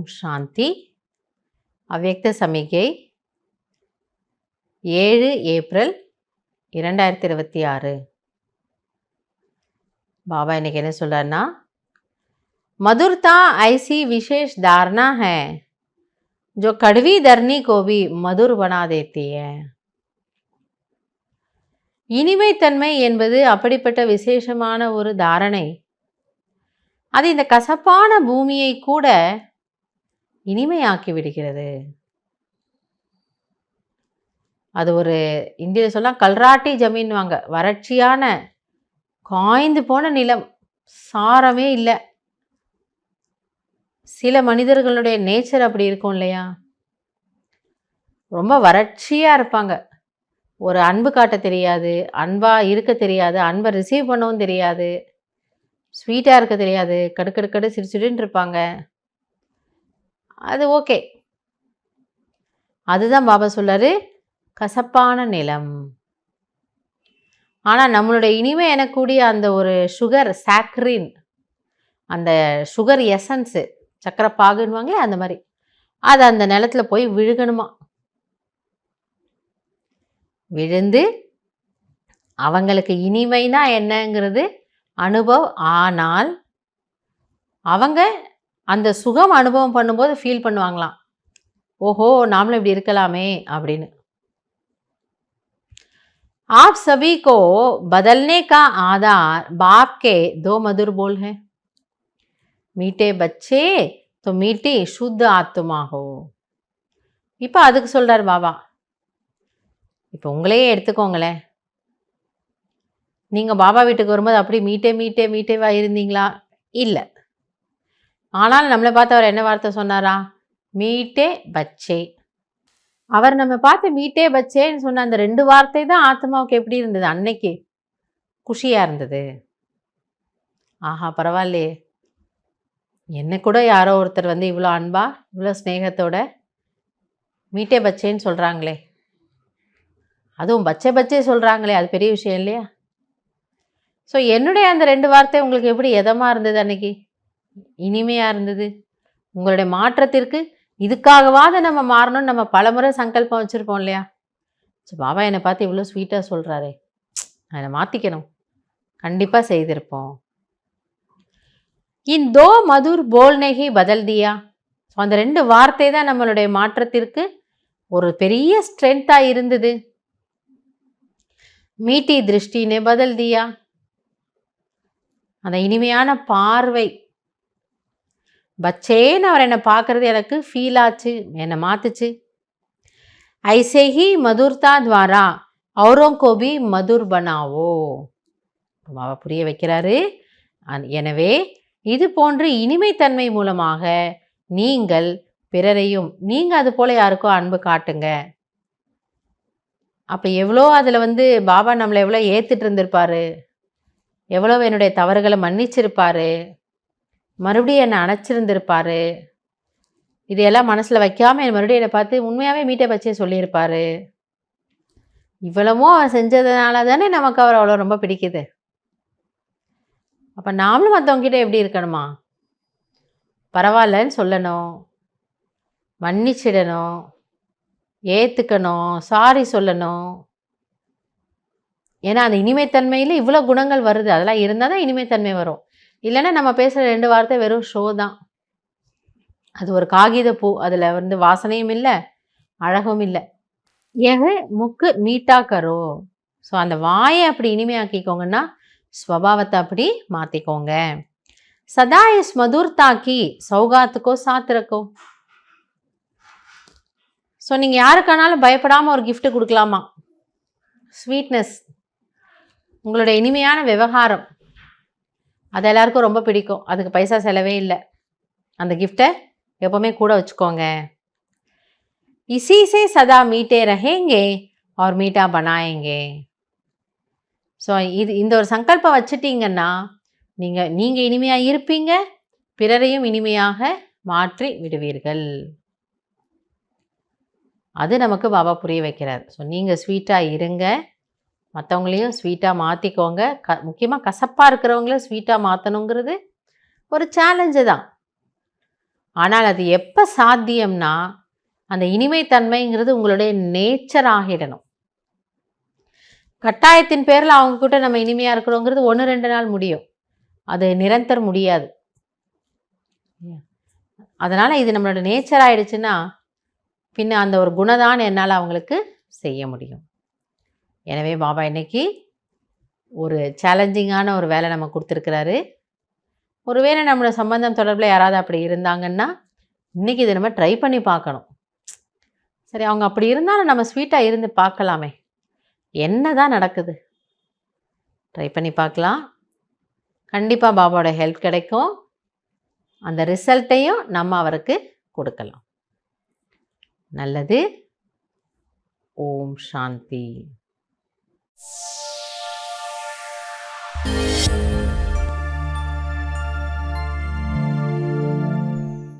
ஓம் சாந்தி. அவ்யக்த சமிகை 7 ஏப்ரல் 2026. பாபா இன்னைக்கு என்ன சொல்றாருன்னா, मधुरता ऐसी विशेष धारणा है जो कड़वी धरनी को भी मधुर बना देती है. இனிமைத்தன்மை என்பது அப்படிப்பட்ட விசேஷமான ஒரு தாரணை. அது இந்த கசப்பான பூமியை கூட இனிமையாக்கி விடுகிறது. அது ஒரு இந்தியில் சொன்னா கல்ராட்டி ஜமீன்வாங்க, வறட்சியான காய்ந்து போன நிலம், சாரமே இல்லை. சில மனிதர்களுடைய நேச்சர் அப்படி இருக்கும் இல்லையா, ரொம்ப வறட்சியாக இருப்பாங்க. ஒரு அன்பு காட்ட தெரியாது, அன்பாக இருக்க தெரியாது, அன்பை ரிசீவ் பண்ணவும் தெரியாது, ஸ்வீட்டாக இருக்க தெரியாது, கடுக்கடுக்கடு சிரிச்சுடுன்னு இருப்பாங்க. அது ஓகே. அதுதான் பாபா சொல்றாரு, கசப்பான நிலம். ஆனால் நம்மளுடைய இனிமை எனக்கூடிய அந்த ஒரு சுகர் சாக்ரின், அந்த சுகர் எசன்ஸு, சக்கரை பாகுன்னுவாங்களே அந்த மாதிரி, அது அந்த நிலத்துல போய் விழுகணுமா. விழுந்து அவங்களுக்கு இனிமைனா என்னங்கிறது அனுபவம். ஆனால் அவங்க அந்த சுகம் அனுபவம் பண்ணும்போது ஃபீல் பண்ணுவாங்களாம், ஓஹோ நாமளும் இப்படி இருக்கலாமே அப்படின்னு. आप सभी को बदलने का आधार बाप के 2 मधुर बोल हैं, मीठे बच्चे तो मीठी शुद्ध आत्मा हो. இப்போ அதுக்கு சொல்றார் பாபா. இப்போ உங்களையே எடுத்துக்கோங்களேன். நீங்கள் பாபா வீட்டுக்கு வரும்போது அப்படி மீட்டேவா இருந்தீங்களா? இல்லை. ஆனால் நம்மளை பார்த்து அவர் என்ன வார்த்தை சொன்னாரா? மீட்டே பச்சே. அவர் நம்ம பார்த்து மீட்டே பச்சேன்னு சொன்ன அந்த 2 வார்த்தை தான் ஆத்மாவுக்கு எப்படி இருந்தது? அன்னைக்கு குஷியாக இருந்தது. ஆஹா பரவாயில்லையே, என்ன கூட யாரோ ஒருத்தர் வந்து இவ்வளோ அன்பா இவ்வளோ ஸ்நேகத்தோட மீட்டே பச்சேன்னு சொல்கிறாங்களே, அதுவும் பச்சை சொல்கிறாங்களே, அது பெரிய விஷயம் இல்லையா? ஸோ என்னுடைய அந்த 2 வார்த்தை உங்களுக்கு எப்படி எதமாக இருந்தது? அன்னைக்கு இனிமையாக இருந்தது. உங்களுடைய மாற்றத்திற்கு இதுக்காகவாத நம்ம மாறணும்னு நம்ம பலமுறை சங்கல்பம் வச்சுருப்போம் இல்லையா? பாபா என்னை பார்த்து இவ்வளோ ஸ்வீட்டாக சொல்கிறாரே, என்னை மாற்றிக்கணும், கண்டிப்பாக செய்திருப்போம். இந்தோ மதுர் போல்னேகி பதல் தியா. ஸோ அந்த 2 வார்த்தை தான் நம்மளுடைய மாற்றத்திற்கு ஒரு பெரிய ஸ்ட்ரென்த்தாக இருந்தது. மீட்டி திருஷ்டினே பதல் தியா, அந்த இனிமையான பார்வை. பச்சேன்னு அவர் என்னை பார்க்கறது எனக்கு ஃபீல் ஆச்சு, என்னை மாத்துச்சு. ஐசே ஹி மதுர்தா துவாரா औरों को भी மதுர் பனாவோ. பாபா புரிய வைக்கிறாரு. எனவே இது போன்று இனிமைத்தன்மை மூலமாக நீங்கள் பிறரையும், நீங்கள் அது போல யாருக்கோ அன்பு காட்டுங்க. அப்போ எவ்வளோ அதில் வந்து பாபா நம்மளை எவ்வளோ ஏற்றுட்டு இருந்திருப்பாரு, எவ்வளோ என்னுடைய தவறுகளை மன்னிச்சிருப்பாரு, மறுபடியும் என்னை அணைச்சிருந்திருப்பாரு. இதையெல்லாம் மனசில் வைக்காமல் என் மறுபடியும் என்னை பார்த்து உண்மையாகவே மீட்டை பச்சே சொல்லியிருப்பாரு. இவ்வளவும் அவர் செஞ்சதுனால தானே நமக்கு அவர் அவ்வளோ ரொம்ப பிடிக்குது. அப்போ நாமளும் மற்றவங்ககிட்ட எப்படி இருக்கணுமா? பரவாயில்லன்னு சொல்லணும், மன்னிச்சிடணும், ஏற்றுக்கணும், சாரி சொல்லணும். ஏன்னா அந்த இனிமைத்தன்மையில் இவ்வளோ குணங்கள் வருது. அதெல்லாம் இருந்தால் தான் இனிமைத்தன்மை வரும். இல்லைன்னா நம்ம பேசுகிற 2 வார்த்தை வெறும் ஷோ தான். அது ஒரு காகித பூ, அதில் வந்து வாசனையும் இல்லை, அழகும் இல்லை. ஏக முக்கு மீட்டா கரோ. ஸோ அந்த வாயை அப்படி இனிமையாக்கிக்கோங்கன்னா ஸ்வபாவத்தை அப்படி மாற்றிக்கோங்க. சதா இஸ் மதுர்தாக்கி சௌகாத்துக்கோ சாத்திரக்கோ. ஸோ நீங்கள் யாருக்கானாலும் பயப்படாமல் ஒரு கிஃப்ட் கொடுக்கலாமா? ஸ்வீட்னஸ், உங்களுடைய இனிமையான விவகாரம், அது எல்லாருக்கும் ரொம்ப பிடிக்கும். அதுக்கு பைசா செலவே இல்லை. அந்த கிஃப்டை எப்போவுமே கூட வச்சுக்கோங்க. இசி சே சதா மீட்டே ரஹேங்கே और மீட்டா பனாயேங்கே. ஸோ இந்த ஒரு சங்கல்பம் வச்சுட்டீங்கன்னா நீங்கள் இனிமையாக இருப்பீங்க, பிறரையும் இனிமையாக மாற்றி விடுவீர்கள். அது நமக்கு பாபா புரிய வைக்கிறார். ஸோ நீங்கள் ஸ்வீட்டாக இருங்க, மற்றவங்களையும் ஸ்வீட்டாக மாற்றிக்கோங்க. முக்கியமாக கசப்பாக இருக்கிறவங்கள ஸ்வீட்டாக மாற்றணுங்கிறது ஒரு சேலஞ்சு தான். ஆனால் அது எப்போ சாத்தியம்னா, அந்த இனிமைத்தன்மைங்கிறது உங்களுடைய நேச்சர் ஆகிடணும். கட்டாயத்தின் பேரில் அவங்கக்கிட்ட நம்ம இனிமையாக இருக்கிறோங்கிறது 1-2 நாள் முடியும். அது நிரந்தரம் முடியாது. அதனால் இது நம்மளோட நேச்சர் ஆகிடுச்சுன்னா, பின்ன அந்த ஒரு குணதான் என்னால் அவங்களுக்கு செய்ய முடியும். எனவே பாபா இன்னைக்கு ஒரு சேலஞ்சிங்கான ஒரு வேலை நம்ம கொடுத்துருக்கிறாரு. ஒருவேளை நம்மளோட சம்பந்தம் தொடர்பில் யாராவது அப்படி இருந்தாங்கன்னா, இன்றைக்கி இதை நம்ம ட்ரை பண்ணி பார்க்கணும். சரி, அவங்க அப்படி இருந்தாலும் நம்ம ஸ்வீட்டாக இருந்து பார்க்கலாமே, என்ன தான் நடக்குது, ட்ரை பண்ணி பார்க்கலாம். கண்டிப்பாக பாபாவோட ஹெல்ப் கிடைக்கும். அந்த ரிசல்ட்டையும் நம்ம அவருக்கு கொடுக்கலாம். நல்லது. ஓம் சாந்தி.